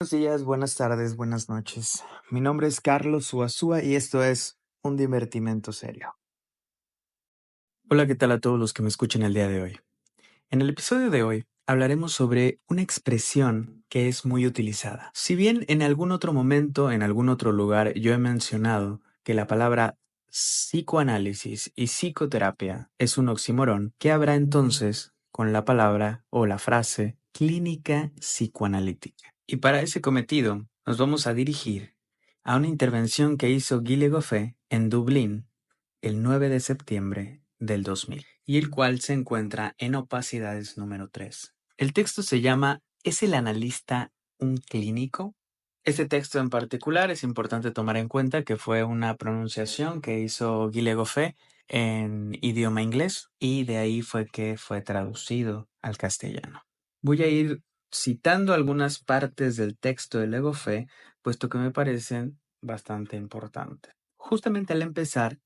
Buenos días, buenas tardes, buenas noches. Mi nombre es Carlos Uazúa y esto es Un Divertimento Serio. Hola, ¿qué tal a todos los que me escuchan el día de hoy? En el episodio de hoy hablaremos sobre una expresión que es muy utilizada. Si bien en algún otro momento, en algún otro lugar, yo he mencionado que la palabra psicoanálisis y psicoterapia es un oxímoron, ¿qué habrá entonces con la palabra o la frase clínica psicoanalítica? Y para ese cometido nos vamos a dirigir a una intervención que hizo Guy Legoffé en Dublín el 9 de septiembre del 2000, y el cual se encuentra en Opacidades número 3. El texto se llama ¿Es el analista un clínico? Este texto en particular es importante tomar en cuenta que fue una pronunciación que hizo Guy Legoffé en idioma inglés y de ahí fue que fue traducido al castellano. Voy a ir citando algunas partes del texto de Legoffé, puesto que me parecen bastante importantes. Justamente al empezar,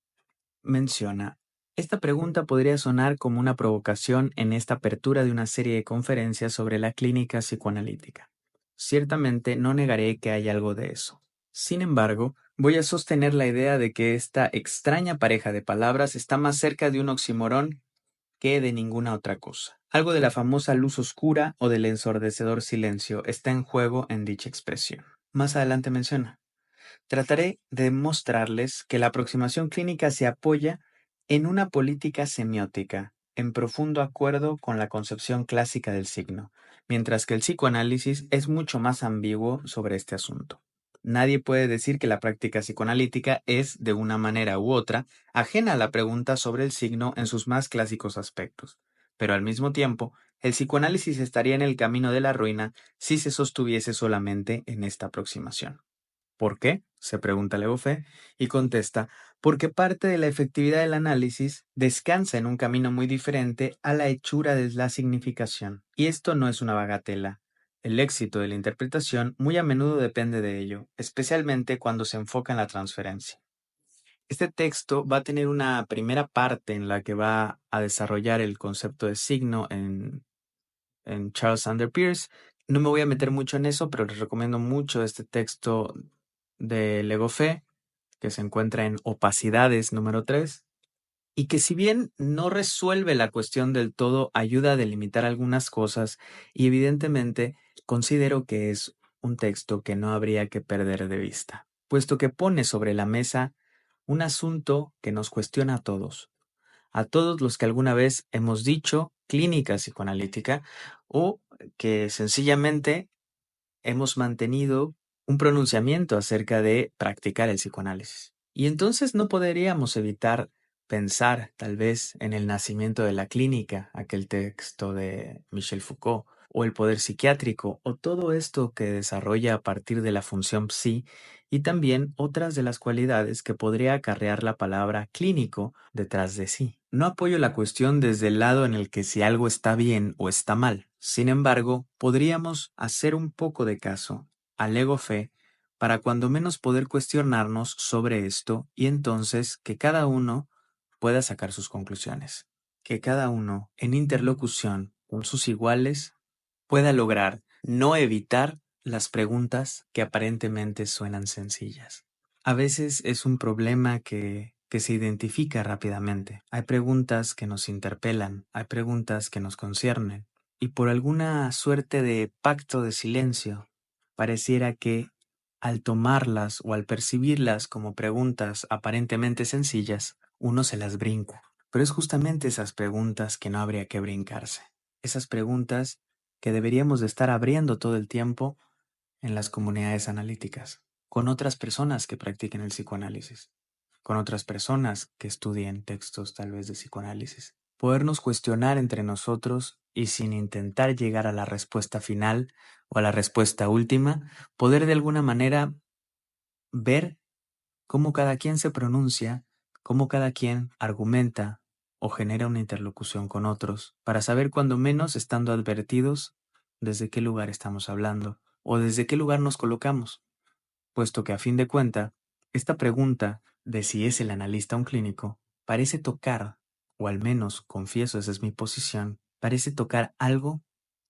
menciona, esta pregunta podría sonar como una provocación en esta apertura de una serie de conferencias sobre la clínica psicoanalítica. Ciertamente no negaré que hay algo de eso. Sin embargo, voy a sostener la idea de que esta extraña pareja de palabras está más cerca de un oxímoron que de ninguna otra cosa. Algo de la famosa luz oscura o del ensordecedor silencio está en juego en dicha expresión. Más adelante menciona. Trataré de mostrarles que la aproximación clínica se apoya en una política semiótica, en profundo acuerdo con la concepción clásica del signo, mientras que el psicoanálisis es mucho más ambiguo sobre este asunto. Nadie puede decir que la práctica psicoanalítica es, de una manera u otra, ajena a la pregunta sobre el signo en sus más clásicos aspectos, pero al mismo tiempo, el psicoanálisis estaría en el camino de la ruina si se sostuviese solamente en esta aproximación. ¿Por qué? Se pregunta Legoffé y contesta, porque parte de la efectividad del análisis descansa en un camino muy diferente a la hechura de la significación. Y esto no es una bagatela. El éxito de la interpretación muy a menudo depende de ello, especialmente cuando se enfoca en la transferencia. Este texto va a tener una primera parte en la que va a desarrollar el concepto de signo en Charles Sanders Peirce. No me voy a meter mucho en eso, pero les recomiendo mucho este texto de Legoffé, que se encuentra en Opacidades número 3, y que si bien no resuelve la cuestión del todo, ayuda a delimitar algunas cosas y evidentemente considero que es un texto que no habría que perder de vista, puesto que pone sobre la mesa un asunto que nos cuestiona a todos los que alguna vez hemos dicho clínica psicoanalítica o que sencillamente hemos mantenido un pronunciamiento acerca de practicar el psicoanálisis. Y entonces no podríamos evitar pensar tal vez en el nacimiento de la clínica, aquel texto de Michel Foucault, o el poder psiquiátrico, o todo esto que desarrolla a partir de la función psi, y también otras de las cualidades que podría acarrear la palabra clínico detrás de sí. No apoyo la cuestión desde el lado en el que si algo está bien o está mal. Sin embargo, podríamos hacer un poco de caso al Legoffé para cuando menos poder cuestionarnos sobre esto y entonces que cada uno pueda sacar sus conclusiones. Que cada uno, en interlocución con sus iguales, pueda lograr no evitar las preguntas que aparentemente suenan sencillas. A veces es un problema que se identifica rápidamente. Hay preguntas que nos interpelan, hay preguntas que nos conciernen, y por alguna suerte de pacto de silencio, pareciera que al tomarlas o al percibirlas como preguntas aparentemente sencillas, uno se las brinca. Pero es justamente esas preguntas que no habría que brincarse. Esas preguntas que deberíamos de estar abriendo todo el tiempo en las comunidades analíticas, con otras personas que practiquen el psicoanálisis, con otras personas que estudien textos tal vez de psicoanálisis. Podernos cuestionar entre nosotros y sin intentar llegar a la respuesta final o a la respuesta última, poder de alguna manera ver cómo cada quien se pronuncia, cómo cada quien argumenta o genera una interlocución con otros, para saber cuando menos estando advertidos desde qué lugar estamos hablando o desde qué lugar nos colocamos, puesto que a fin de cuenta, esta pregunta de si es el analista un clínico parece tocar, o al menos confieso esa es mi posición, parece tocar algo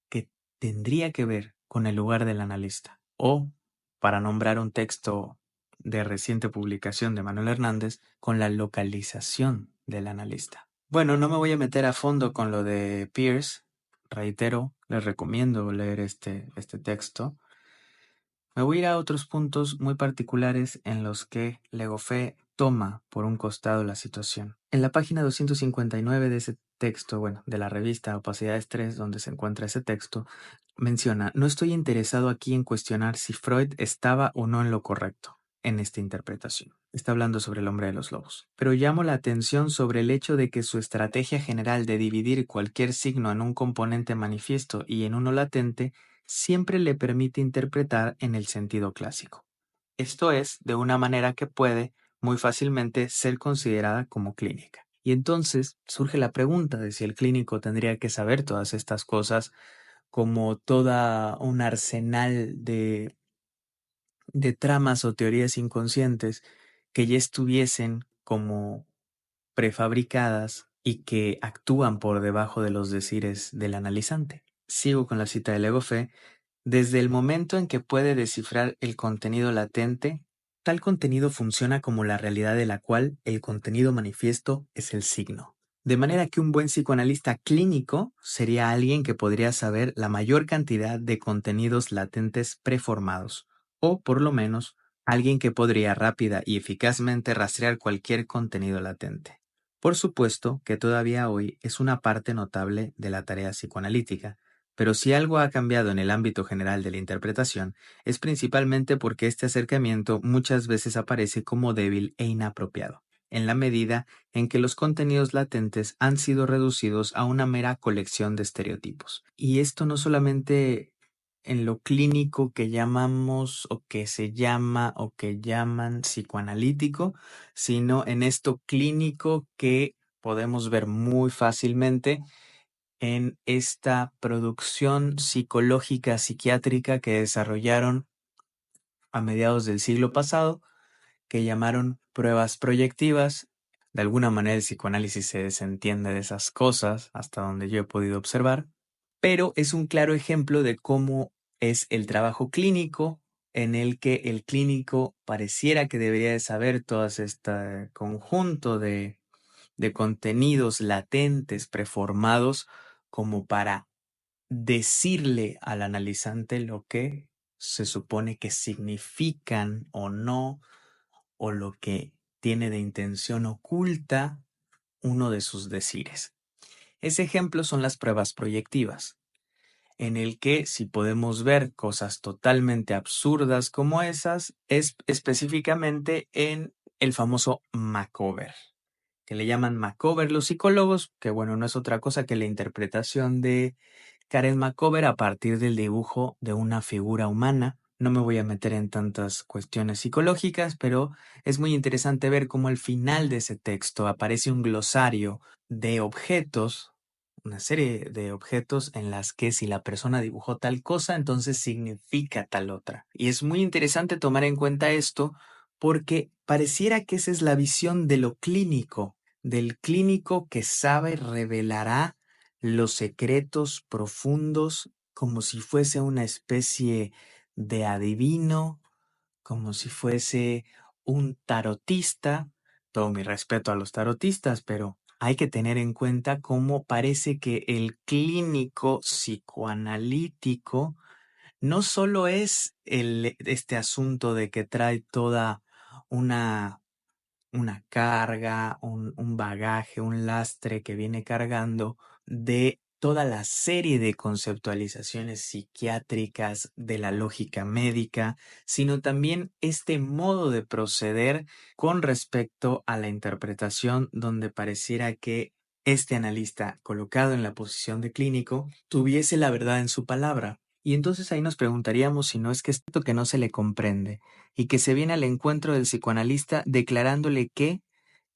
que tendría que ver con el lugar del analista, o, para nombrar un texto de reciente publicación de Manuel Hernández, con la localización del analista. Bueno, no me voy a meter a fondo con lo de Peirce. Reitero, les recomiendo leer este texto. Me voy a ir a otros puntos muy particulares en los que Legofé toma por un costado la situación. En la página 259 de ese texto, bueno, de la revista Opacidades 3, donde se encuentra ese texto, menciona: no estoy interesado aquí en cuestionar si Freud estaba o no en lo correcto en esta interpretación. Está hablando sobre el hombre de los lobos. Pero llamo la atención sobre el hecho de que su estrategia general de dividir cualquier signo en un componente manifiesto y en uno latente siempre le permite interpretar en el sentido clásico. Esto es, de una manera que puede muy fácilmente ser considerada como clínica. Y entonces surge la pregunta de si el clínico tendría que saber todas estas cosas como toda un arsenal de tramas o teorías inconscientes que ya estuviesen como prefabricadas y que actúan por debajo de los decires del analizante. Sigo con la cita de Legofé. Desde el momento en que puede descifrar el contenido latente, tal contenido funciona como la realidad de la cual el contenido manifiesto es el signo. De manera que un buen psicoanalista clínico sería alguien que podría saber la mayor cantidad de contenidos latentes preformados, o por lo menos alguien que podría rápida y eficazmente rastrear cualquier contenido latente. Por supuesto que todavía hoy es una parte notable de la tarea psicoanalítica, pero si algo ha cambiado en el ámbito general de la interpretación, es principalmente porque este acercamiento muchas veces aparece como débil e inapropiado, en la medida en que los contenidos latentes han sido reducidos a una mera colección de estereotipos. Y esto no solamente en lo clínico que llamamos o que se llama o que llaman psicoanalítico, sino en esto clínico que podemos ver muy fácilmente en esta producción psicológica psiquiátrica que desarrollaron a mediados del siglo pasado, que llamaron pruebas proyectivas. De alguna manera el psicoanálisis se desentiende de esas cosas, hasta donde yo he podido observar, pero es un claro ejemplo de cómo es el trabajo clínico, en el que el clínico pareciera que debería de saber todo este conjunto de contenidos latentes, preformados, como para decirle al analizante lo que se supone que significan o no, o lo que tiene de intención oculta uno de sus decires. Ese ejemplo son las pruebas proyectivas, en el que si podemos ver cosas totalmente absurdas como esas, es específicamente en el famoso makeover, que le llaman makeover los psicólogos, que bueno, no es otra cosa que la interpretación de Karen Macover a partir del dibujo de una figura humana. No me voy a meter en tantas cuestiones psicológicas, pero es muy interesante ver cómo al final de ese texto aparece un glosario de objetos, una serie de objetos en las que si la persona dibujó tal cosa, entonces significa tal otra. Y es muy interesante tomar en cuenta esto porque pareciera que esa es la visión de lo clínico, del clínico que sabe revelará los secretos profundos, como si fuese una especie de adivino, como si fuese un tarotista. Todo mi respeto a los tarotistas, pero hay que tener en cuenta cómo parece que el clínico psicoanalítico no solo es este asunto de que trae toda una carga, un bagaje, un lastre que viene cargando de toda la serie de conceptualizaciones psiquiátricas de la lógica médica, sino también este modo de proceder con respecto a la interpretación, donde pareciera que este analista, colocado en la posición de clínico, tuviese la verdad en su palabra. Y entonces ahí nos preguntaríamos si no es que esto que no se le comprende y que se viene al encuentro del psicoanalista declarándole que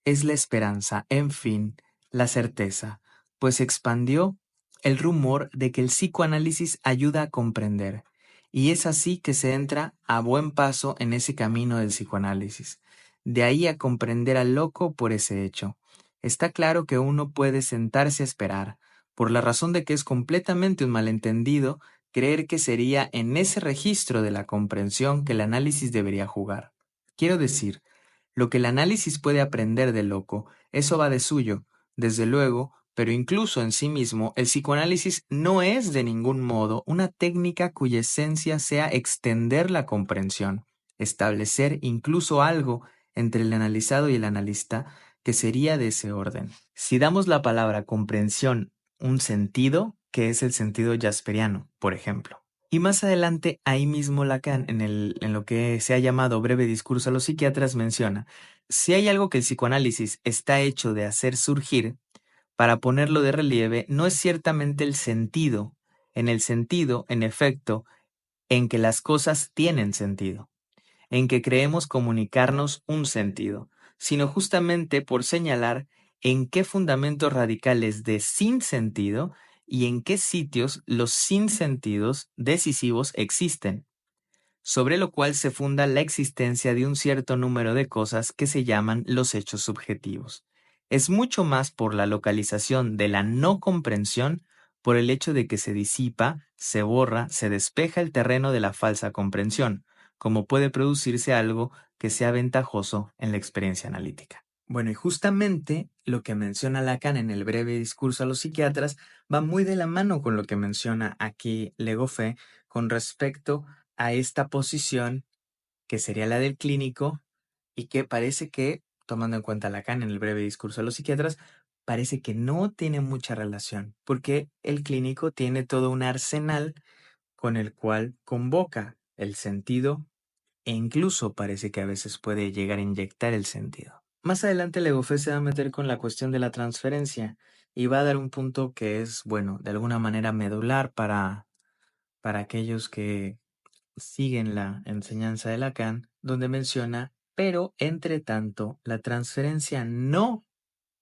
es la esperanza, en fin, la certeza, pues expandió el rumor de que el psicoanálisis ayuda a comprender, y es así que se entra a buen paso en ese camino del psicoanálisis. De ahí a comprender al loco por ese hecho. Está claro que uno puede sentarse a esperar, por la razón de que es completamente un malentendido creer que sería en ese registro de la comprensión que el análisis debería jugar. Quiero decir, lo que el análisis puede aprender del loco, eso va de suyo, desde luego, pero incluso en sí mismo, el psicoanálisis no es de ningún modo una técnica cuya esencia sea extender la comprensión, establecer incluso algo entre el analizado y el analista que sería de ese orden. Si damos la palabra comprensión un sentido, que es el sentido jasperiano, por ejemplo. Y más adelante, ahí mismo Lacan, en lo que se ha llamado breve discurso a los psiquiatras, menciona, si hay algo que el psicoanálisis está hecho de hacer surgir, para ponerlo de relieve, no es ciertamente el sentido, en el sentido, en efecto, en que las cosas tienen sentido, en que creemos comunicarnos un sentido, sino justamente por señalar en qué fundamentos radicales de sinsentido y en qué sitios los sinsentidos decisivos existen, sobre lo cual se funda la existencia de un cierto número de cosas que se llaman los hechos subjetivos. Es mucho más por la localización de la no comprensión, por el hecho de que se disipa, se borra, se despeja el terreno de la falsa comprensión, como puede producirse algo que sea ventajoso en la experiencia analítica. Bueno, y justamente lo que menciona Lacan en el breve discurso a los psiquiatras va muy de la mano con lo que menciona aquí Legoffé con respecto a esta posición que sería la del clínico y que parece que, tomando en cuenta Lacan en el breve discurso a los psiquiatras, parece que no tiene mucha relación, porque el clínico tiene todo un arsenal con el cual convoca el sentido e incluso parece que a veces puede llegar a inyectar el sentido. Más adelante Legoffé se va a meter con la cuestión de la transferencia y va a dar un punto que es, bueno, de alguna manera medular para aquellos que siguen la enseñanza de Lacan, donde menciona, pero entre tanto, la transferencia no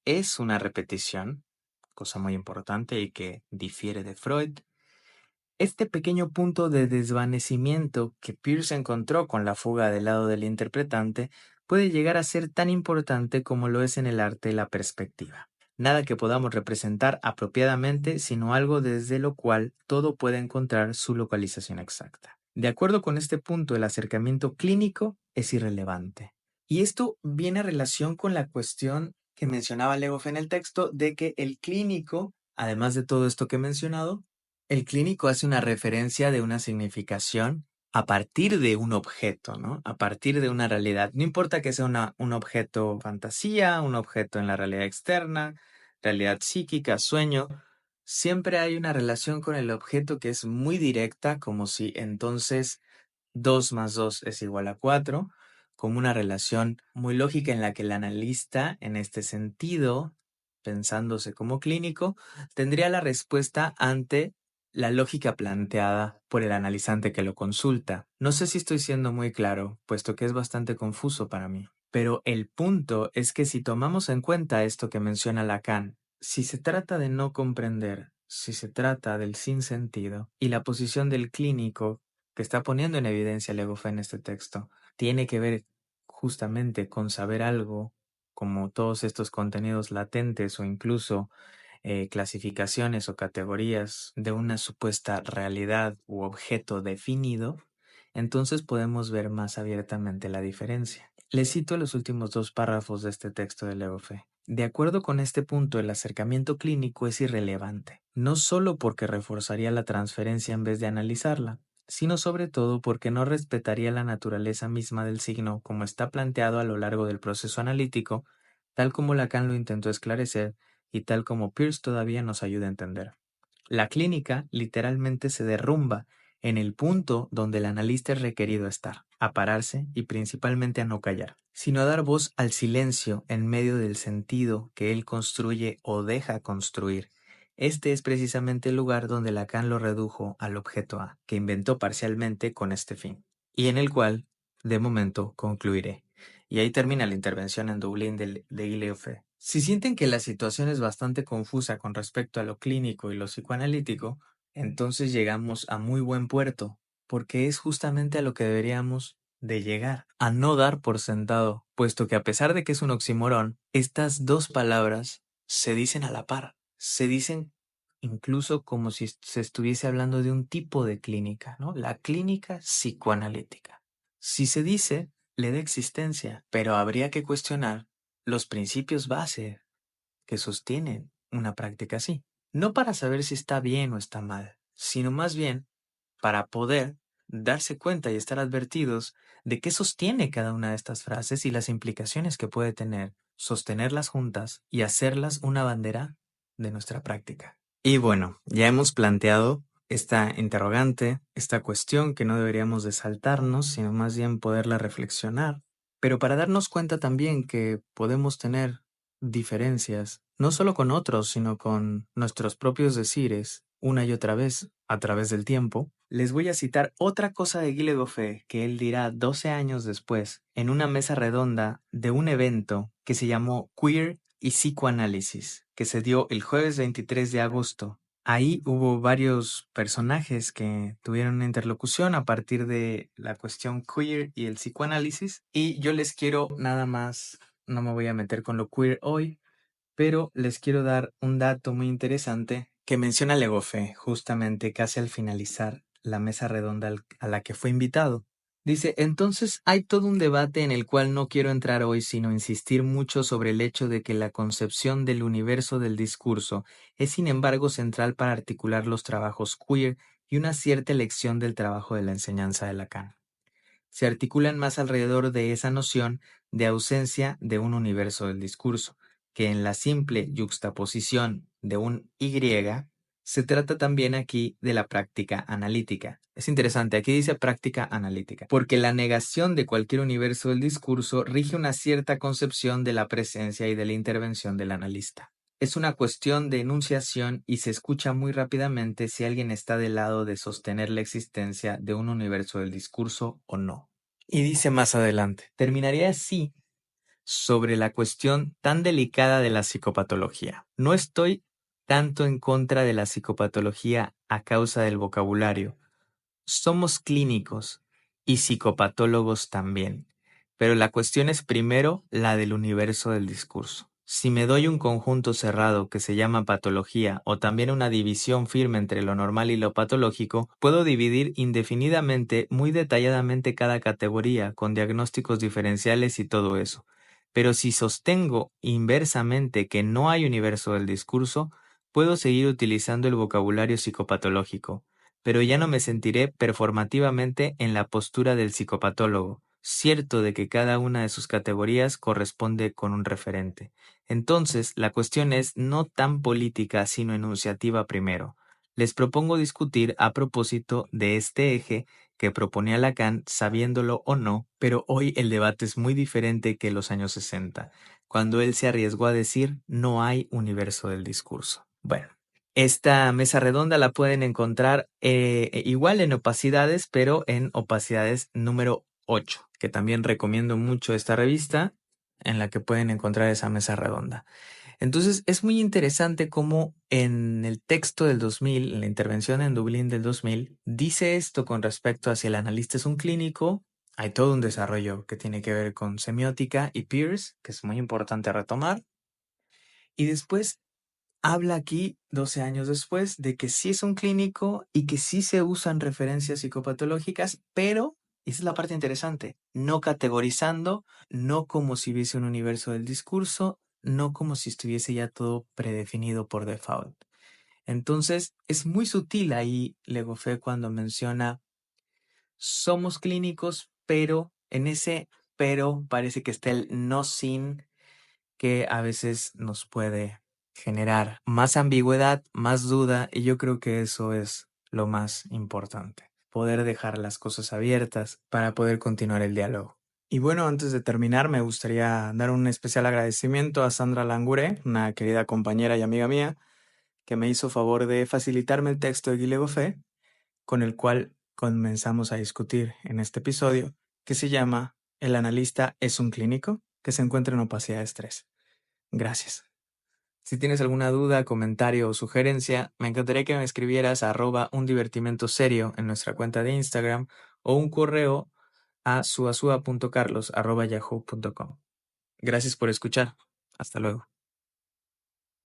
es una repetición, cosa muy importante y que difiere de Freud. Este pequeño punto de desvanecimiento que Peirce encontró con la fuga del lado del interpretante puede llegar a ser tan importante como lo es en el arte la perspectiva. Nada que podamos representar apropiadamente, sino algo desde lo cual todo puede encontrar su localización exacta. De acuerdo con este punto, el acercamiento clínico es irrelevante. Y esto viene a relación con la cuestión que mencionaba Legoff en el texto de que el clínico, además de todo esto que he mencionado, el clínico hace una referencia de una significación a partir de un objeto, ¿no? A partir de una realidad. No importa que sea un objeto fantasía, un objeto en la realidad externa, realidad psíquica, sueño, siempre hay una relación con el objeto que es muy directa, como si entonces 2 más 2 es igual a 4, como una relación muy lógica en la que el analista, en este sentido, pensándose como clínico, tendría la respuesta ante la lógica planteada por el analizante que lo consulta. No sé si estoy siendo muy claro, puesto que es bastante confuso para mí. Pero el punto es que si tomamos en cuenta esto que menciona Lacan, si se trata de no comprender, si se trata del sinsentido y la posición del clínico que está poniendo en evidencia Legoffé en este texto, tiene que ver justamente con saber algo, como todos estos contenidos latentes o incluso clasificaciones o categorías de una supuesta realidad u objeto definido, entonces podemos ver más abiertamente la diferencia. Les cito los últimos 2 párrafos de este texto de Legoffé. De acuerdo con este punto, el acercamiento clínico es irrelevante, no solo porque reforzaría la transferencia en vez de analizarla, sino sobre todo porque no respetaría la naturaleza misma del signo como está planteado a lo largo del proceso analítico, tal como Lacan lo intentó esclarecer y tal como Peirce todavía nos ayuda a entender. La clínica literalmente se derrumba en el punto donde el analista es requerido estar, a pararse y principalmente a no callar, sino a dar voz al silencio en medio del sentido que él construye o deja construir. Este es precisamente el lugar donde Lacan lo redujo al objeto A, que inventó parcialmente con este fin, y en el cual, de momento, concluiré. Y ahí termina la intervención en Dublín de Guilleaume. Si sienten que la situación es bastante confusa con respecto a lo clínico y lo psicoanalítico, entonces llegamos a muy buen puerto, porque es justamente a lo que deberíamos de llegar, a no dar por sentado, puesto que a pesar de que es un oxímoron, estas dos palabras se dicen a la par, se dicen incluso como si se estuviese hablando de un tipo de clínica, ¿no? La clínica psicoanalítica. Si se dice, le da existencia, pero habría que cuestionar los principios base que sostienen una práctica así. No para saber si está bien o está mal, sino más bien para poder darse cuenta y estar advertidos de qué sostiene cada una de estas frases y las implicaciones que puede tener sostenerlas juntas y hacerlas una bandera de nuestra práctica. Y bueno, ya hemos planteado esta interrogante, esta cuestión que no deberíamos de saltarnos, sino más bien poderla reflexionar, pero para darnos cuenta también que podemos tener diferencias, no solo con otros, sino con nuestros propios decires, una y otra vez, a través del tiempo. Les voy a citar otra cosa de Guy Legoffé que él dirá 12 años después, en una mesa redonda de un evento que se llamó Queer y Psicoanálisis, que se dio el jueves 23 de agosto. Ahí hubo varios personajes que tuvieron una interlocución a partir de la cuestión queer y el psicoanálisis, y yo les quiero nada más, no me voy a meter con lo queer hoy, pero les quiero dar un dato muy interesante que menciona Legoffé justamente casi al finalizar la mesa redonda a la que fue invitado. Dice, entonces hay todo un debate en el cual no quiero entrar hoy, sino insistir mucho sobre el hecho de que la concepción del universo del discurso es sin embargo central para articular los trabajos queer y una cierta elección del trabajo de la enseñanza de Lacan. Se articulan más alrededor de esa noción de ausencia de un universo del discurso, que en la simple yuxtaposición de un Y se trata también aquí de la práctica analítica. Es interesante, aquí dice práctica analítica, porque la negación de cualquier universo del discurso rige una cierta concepción de la presencia y de la intervención del analista. Es una cuestión de enunciación y se escucha muy rápidamente si alguien está del lado de sostener la existencia de un universo del discurso o no. Y dice más adelante, terminaría así sobre la cuestión tan delicada de la psicopatología. No estoy tanto en contra de la psicopatología a causa del vocabulario. Somos clínicos y psicopatólogos también, pero la cuestión es primero la del universo del discurso. Si me doy un conjunto cerrado que se llama patología o también una división firme entre lo normal y lo patológico, puedo dividir indefinidamente, muy detalladamente cada categoría, con diagnósticos diferenciales y todo eso. Pero si sostengo inversamente que no hay universo del discurso, puedo seguir utilizando el vocabulario psicopatológico, pero ya no me sentiré performativamente en la postura del psicopatólogo, cierto de que cada una de sus categorías corresponde con un referente. Entonces, la cuestión es no tan política sino enunciativa primero. Les propongo discutir a propósito de este eje que proponía Lacan, sabiéndolo o no, pero hoy el debate es muy diferente que los años 60, cuando él se arriesgó a decir no hay universo del discurso. Bueno, esta mesa redonda la pueden encontrar igual en Opacidades, pero en Opacidades número 8, que también recomiendo mucho esta revista en la que pueden encontrar esa mesa redonda. Entonces es muy interesante cómo en el texto del 2000, en la intervención en Dublín del 2000, dice esto con respecto a si el analista es un clínico. Hay todo un desarrollo que tiene que ver con semiótica y Peirce, que es muy importante retomar. Y después habla aquí, 12 años después, de que sí es un clínico y que sí se usan referencias psicopatológicas, pero, y esa es la parte interesante, no categorizando, no como si hubiese un universo del discurso, no como si estuviese ya todo predefinido por default. Entonces, es muy sutil ahí Legoffé cuando menciona, somos clínicos, pero en ese pero parece que está el no sin, que a veces nos puede generar más ambigüedad, más duda, y yo creo que eso es lo más importante, poder dejar las cosas abiertas para poder continuar el diálogo. Y bueno, antes de terminar, me gustaría dar un especial agradecimiento a Sandra Langure, una querida compañera y amiga mía, que me hizo favor de facilitarme el texto de Guy Legoffé, con el cual comenzamos a discutir en este episodio, que se llama El analista es un clínico, que se encuentra en Opacidades 3. Gracias. Si tienes alguna duda, comentario o sugerencia, me encantaría que me escribieras a @undivertimentoserio en nuestra cuenta de Instagram o un correo a suasua.carlos@yahoo.com. Gracias por escuchar. Hasta luego.